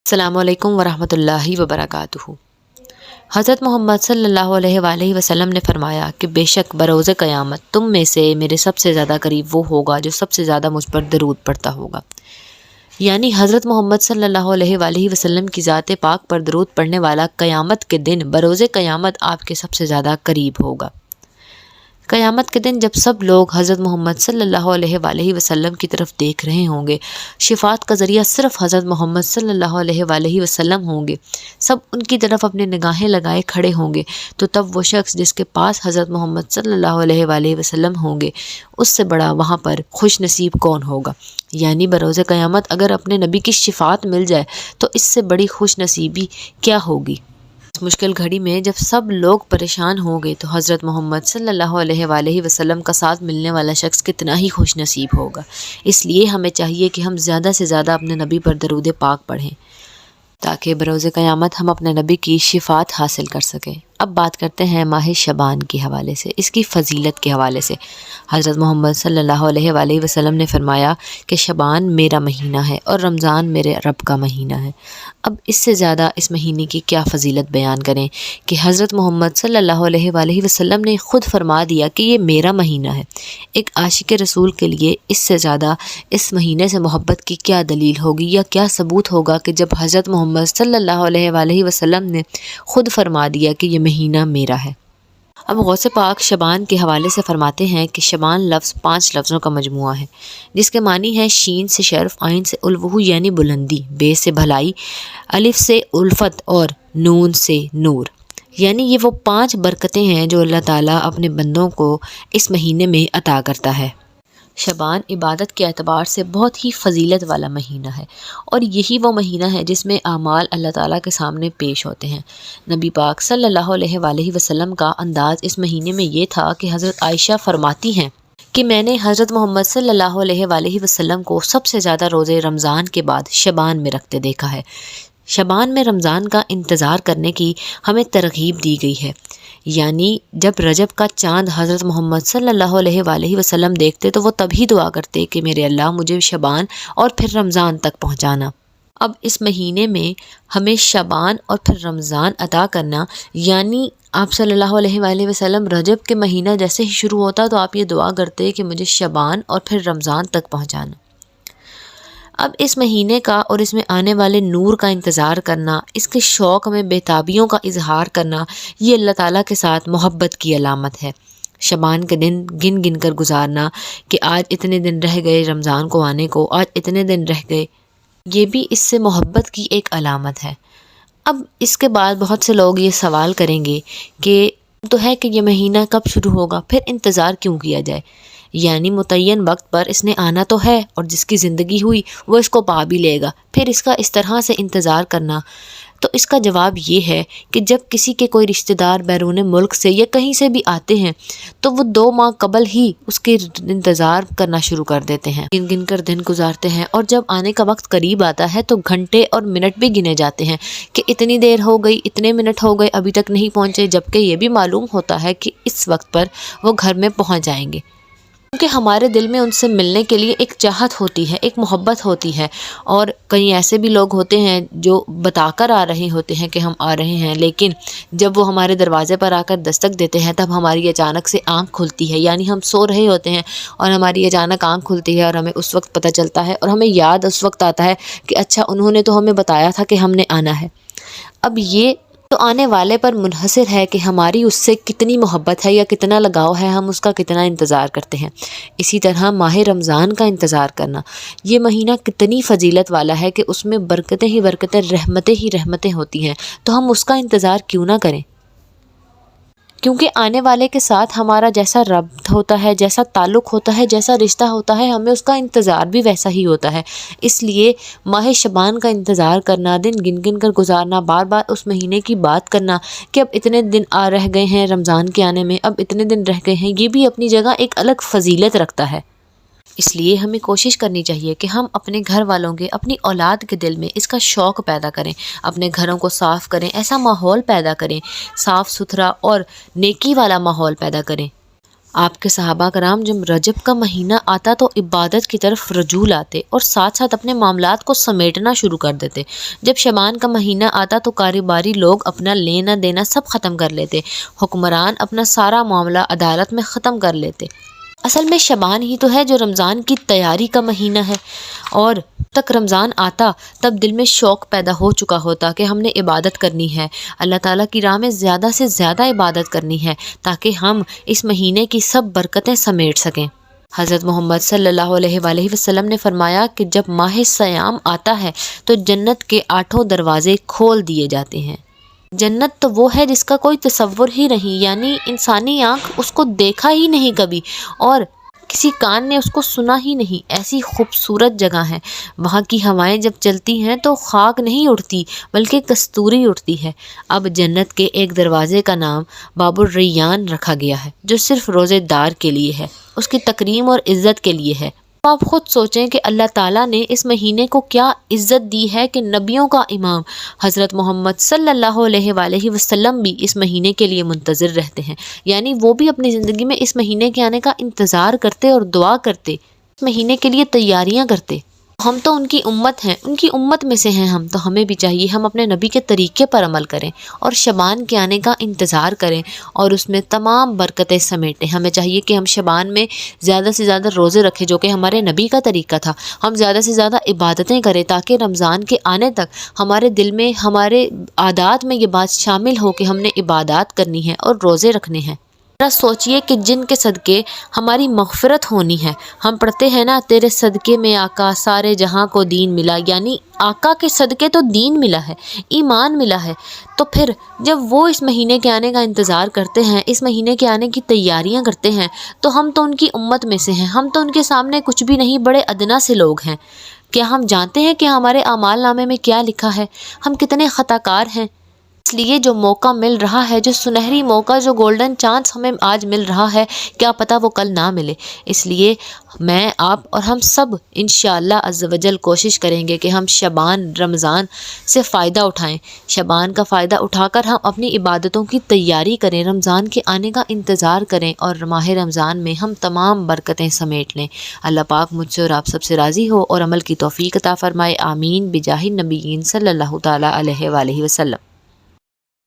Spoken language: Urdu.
السلام علیکم ورحمۃ اللہ وبرکاتہ۔ حضرت محمد صلی اللہ علیہ وآلہ وسلم نے فرمایا کہ بے شک بروز قیامت تم میں سے میرے سب سے زیادہ قریب وہ ہوگا جو سب سے زیادہ مجھ پر درود پڑھتا ہوگا، یعنی حضرت محمد صلی اللہ علیہ وآلہ وسلم کی ذات پاک پر درود پڑھنے والا قیامت کے دن بروز قیامت آپ کے سب سے زیادہ قریب ہوگا۔ قیامت کے دن جب سب لوگ حضرت محمد صلی اللہ علیہ وآلہ وسلم کی طرف دیکھ رہے ہوں گے، شفاعت کا ذریعہ صرف حضرت محمد صلی اللہ علیہ وآلہ وسلم ہوں گے، سب ان کی طرف اپنے نگاہیں لگائے کھڑے ہوں گے، تو تب وہ شخص جس کے پاس حضرت محمد صلی اللہ علیہ وآلہ وسلم ہوں گے، اس سے بڑا وہاں پر خوش نصیب کون ہوگا؟ یعنی بروز قیامت اگر اپنے نبی کی شفاعت مل جائے تو اس سے بڑی خوش نصیبی کیا ہوگی؟ اس مشکل گھڑی میں جب سب لوگ پریشان ہوں گے تو حضرت محمد صلی اللہ علیہ وآلہ وسلم کا ساتھ ملنے والا شخص کتنا ہی خوش نصیب ہوگا۔ اس لیے ہمیں چاہیے کہ ہم زیادہ سے زیادہ اپنے نبی پر درود پاک پڑھیں تاکہ بروز قیامت ہم اپنے نبی کی شفاعت حاصل کر سکیں۔ اب بات کرتے ہیں ماہ شعبان کے حوالے سے، اس کی فضیلت کے حوالے سے۔ حضرت محمد صلی اللہ علیہ وآلہ وسلم نے فرمایا کہ شعبان میرا مہینہ ہے اور رمضان میرے رب کا مہینہ ہے۔ اب اس سے زیادہ اس مہینے کی کیا فضیلت بیان کریں کہ حضرت محمد صلی اللہ علیہ وآلہ وسلم نے خود فرما دیا کہ یہ میرا مہینہ ہے۔ ایک عاشق رسول کے لیے اس سے زیادہ اس مہینے سے محبت کی کیا دلیل ہوگی یا کیا ثبوت ہوگا کہ جب حضرت محمد صلی اللہ علیہ وآلہ وسلم نے خود فرما دیا کہ یہ مہینہ میرا ہے۔ اب غوث پاک شعبان کے حوالے سے فرماتے ہیں کہ شعبان لفظ 5 لفظوں کا مجموعہ ہے، جس کے معنی ہے شین سے شرف، عین سے الوہ یعنی بلندی، بے سے بھلائی، الف سے الفت اور نون سے نور، یعنی یہ وہ 5 برکتیں ہیں جو اللہ تعالیٰ اپنے بندوں کو اس مہینے میں عطا کرتا ہے۔ شعبان عبادت کے اعتبار سے بہت ہی فضیلت والا مہینہ ہے اور یہی وہ مہینہ ہے جس میں اعمال اللہ تعالیٰ کے سامنے پیش ہوتے ہیں۔ نبی پاک صلی اللہ علیہ وآلہ وسلم کا انداز اس مہینے میں یہ تھا کہ حضرت عائشہ فرماتی ہیں کہ میں نے حضرت محمد صلی اللہ علیہ وآلہ وسلم کو سب سے زیادہ روزے رمضان کے بعد شعبان میں رکھتے دیکھا ہے۔ شعبان میں رمضان کا انتظار کرنے کی ہمیں ترغیب دی گئی ہے، یعنی جب رجب کا چاند حضرت محمد صلی اللہ علیہ وآلہ وسلم دیکھتے تو وہ تبھی دعا کرتے کہ میرے اللہ مجھے شعبان اور پھر رمضان تک پہنچانا۔ اب اس مہینے میں ہمیں شعبان اور پھر رمضان عطا کرنا، یعنی آپ صلی اللہ علیہ وآلہ وسلم رجب کے مہینہ جیسے ہی شروع ہوتا تو آپ یہ دعا کرتے کہ مجھے شعبان اور پھر رمضان تک پہنچانا۔ اب اس مہینے کا اور اس میں آنے والے نور کا انتظار کرنا، اس کے شوق میں بےتابیوں کا اظہار کرنا، یہ اللہ تعالیٰ کے ساتھ محبت کی علامت ہے۔ شعبان کے دن گن گن کر گزارنا کہ آج اتنے دن رہ گئے رمضان کو آنے کو، آج اتنے دن رہ گئے، یہ بھی اس سے محبت کی ایک علامت ہے۔ اب اس کے بعد بہت سے لوگ یہ سوال کریں گے کہ تو ہے کہ یہ مہینہ کب شروع ہوگا، پھر انتظار کیوں کیا جائے؟ یعنی متعین وقت پر اس نے آنا تو ہے اور جس کی زندگی ہوئی وہ اس کو پا بھی لے گا، پھر اس کا اس طرح سے انتظار کرنا؟ تو اس کا جواب یہ ہے کہ جب کسی کے کوئی رشتہ دار بیرون ملک سے یا کہیں سے بھی آتے ہیں تو وہ 2 ماہ قبل ہی اس کے انتظار کرنا شروع کر دیتے ہیں، گن گن کر دن گزارتے ہیں، اور جب آنے کا وقت قریب آتا ہے تو گھنٹے اور منٹ بھی گنے جاتے ہیں کہ اتنی دیر ہو گئی، اتنے منٹ ہو گئے، ابھی تک نہیں پہنچے، جبکہ یہ بھی معلوم ہوتا ہے کہ اس وقت پر وہ گھر میں پہنچ جائیں گے، کیونکہ ہمارے دل میں ان سے ملنے کے لیے ایک چاہت ہوتی ہے، ایک محبت ہوتی ہے۔ اور کئی ایسے بھی لوگ ہوتے ہیں جو بتا کر آ رہے ہوتے ہیں کہ ہم آ رہے ہیں، لیکن جب وہ ہمارے دروازے پر آ کر دستک دیتے ہیں تب ہماری اچانک سے آنکھ کھلتی ہے، یعنی ہم سو رہے ہوتے ہیں اور ہماری اچانک آنکھ کھلتی ہے اور ہمیں اس وقت پتہ چلتا ہے اور ہمیں یاد اس وقت آتا ہے کہ اچھا انہوں نے تو ہمیں بتایا تھا کہ ہم نے آنا ہے۔ اب یہ تو آنے والے پر منحصر ہے کہ ہماری اس سے کتنی محبت ہے یا کتنا لگاؤ ہے، ہم اس کا کتنا انتظار کرتے ہیں۔ اسی طرح ماہ رمضان کا انتظار کرنا، یہ مہینہ کتنی فضیلت والا ہے کہ اس میں برکتیں ہی برکتیں، رحمتیں ہی رحمتیں ہوتی ہیں، تو ہم اس کا انتظار کیوں نہ کریں؟ کیونکہ آنے والے کے ساتھ ہمارا جیسا ربط ہوتا ہے، جیسا تعلق ہوتا ہے، جیسا رشتہ ہوتا ہے، ہمیں اس کا انتظار بھی ویسا ہی ہوتا ہے۔ اس لیے ماہ شعبان کا انتظار کرنا، دن گن گن کر گزارنا، بار بار اس مہینے کی بات کرنا کہ اب اتنے دن رہ گئے ہیں رمضان کے آنے میں، اب اتنے دن رہ گئے ہیں، یہ بھی اپنی جگہ ایک الگ فضیلت رکھتا ہے۔ اس لیے ہمیں کوشش کرنی چاہیے کہ ہم اپنے گھر والوں کے، اپنی اولاد کے دل میں اس کا شوق پیدا کریں، اپنے گھروں کو صاف کریں، ایسا ماحول پیدا کریں، صاف ستھرا اور نیکی والا ماحول پیدا کریں۔ آپ کے صحابہ کرام جب رجب کا مہینہ آتا تو عبادت کی طرف رجوع لاتے اور ساتھ ساتھ اپنے معاملات کو سمیٹنا شروع کر دیتے۔ جب شعبان کا مہینہ آتا تو کاروباری لوگ اپنا لینا دینا سب ختم کر لیتے، حکمران اپنا سارا معاملہ عدالت میں ختم کر لیتے۔ اصل میں شعبان ہی تو ہے جو رمضان کی تیاری کا مہینہ ہے، اور تک رمضان آتا تب دل میں شوق پیدا ہو چکا ہوتا کہ ہم نے عبادت کرنی ہے، اللہ تعالیٰ کی راہ میں زیادہ سے زیادہ عبادت کرنی ہے تاکہ ہم اس مہینے کی سب برکتیں سمیٹ سکیں۔ حضرت محمد صلی اللہ علیہ وآلہ وسلم نے فرمایا کہ جب ماہ سیام آتا ہے تو جنت کے 8 دروازے کھول دیے جاتے ہیں۔ جنت تو وہ ہے جس کا کوئی تصور ہی نہیں، یعنی انسانی آنکھ اس کو دیکھا ہی نہیں کبھی، اور کسی کان نے اس کو سنا ہی نہیں، ایسی خوبصورت جگہ ہے۔ وہاں کی ہوائیں جب چلتی ہیں تو خاک نہیں اڑتی بلکہ کستوری اڑتی ہے۔ اب جنت کے ایک دروازے کا نام باب الریان رکھا گیا ہے جو صرف روزے دار کے لیے ہے، اس کی تکریم اور عزت کے لیے ہے۔ آپ خود سوچیں کہ اللہ تعالیٰ نے اس مہینے کو کیا عزت دی ہے کہ نبیوں کا امام حضرت محمد صلی اللہ علیہ وآلہ وسلم بھی اس مہینے کے لیے منتظر رہتے ہیں، یعنی وہ بھی اپنی زندگی میں اس مہینے کے آنے کا انتظار کرتے اور دعا کرتے، اس مہینے کے لیے تیاریاں کرتے۔ ہم تو ان کی امت ہیں، ان کی امت میں سے ہیں ہم، تو ہمیں بھی چاہیے ہم اپنے نبی کے طریقے پر عمل کریں اور شعبان کے آنے کا انتظار کریں اور اس میں تمام برکتیں سمیٹیں۔ ہمیں چاہیے کہ ہم شعبان میں زیادہ سے زیادہ روزے رکھیں جو کہ ہمارے نبی کا طریقہ تھا، ہم زیادہ سے زیادہ عبادتیں کریں تاکہ رمضان کے آنے تک ہمارے دل میں، ہمارے عادات میں یہ بات شامل ہو کہ ہم نے عبادات کرنی ہے اور روزے رکھنے ہیں۔ ذرا سوچئے کہ جن کے صدقے ہماری مغفرت ہونی ہے، ہم پڑھتے ہیں نا تیرے صدقے میں آقا سارے جہاں کو دین ملا، یعنی آقا کے صدقے تو دین ملا ہے، ایمان ملا ہے۔ تو پھر جب وہ اس مہینے کے آنے کا انتظار کرتے ہیں، اس مہینے کے آنے کی تیاریاں کرتے ہیں، تو ہم تو ان کی امت میں سے ہیں، ہم تو ان کے سامنے کچھ بھی نہیں، بڑے ادنا سے لوگ ہیں۔ کیا ہم جانتے ہیں کہ ہمارے اعمال نامے میں کیا لکھا ہے؟ ہم کتنے خطا کار ہیں۔ اس لیے جو موقع مل رہا ہے، جو سنہری موقع، جو گولڈن چانس ہمیں آج مل رہا ہے، کیا پتہ وہ کل نہ ملے۔ اس لیے میں، آپ اور ہم سب انشاءاللہ عز و جل کوشش کریں گے کہ ہم شعبان، رمضان سے فائدہ اٹھائیں، شعبان کا فائدہ اٹھا کر ہم اپنی عبادتوں کی تیاری کریں، رمضان کے آنے کا انتظار کریں اور ماہ رمضان میں ہم تمام برکتیں سمیٹ لیں۔ اللہ پاک مجھ سے اور آپ سب سے راضی ہو اور عمل کی توفیق عطا فرمائے، آمین بجاہ النبیین صلی اللہ تعالیٰ علیہ وآلہ وسلم۔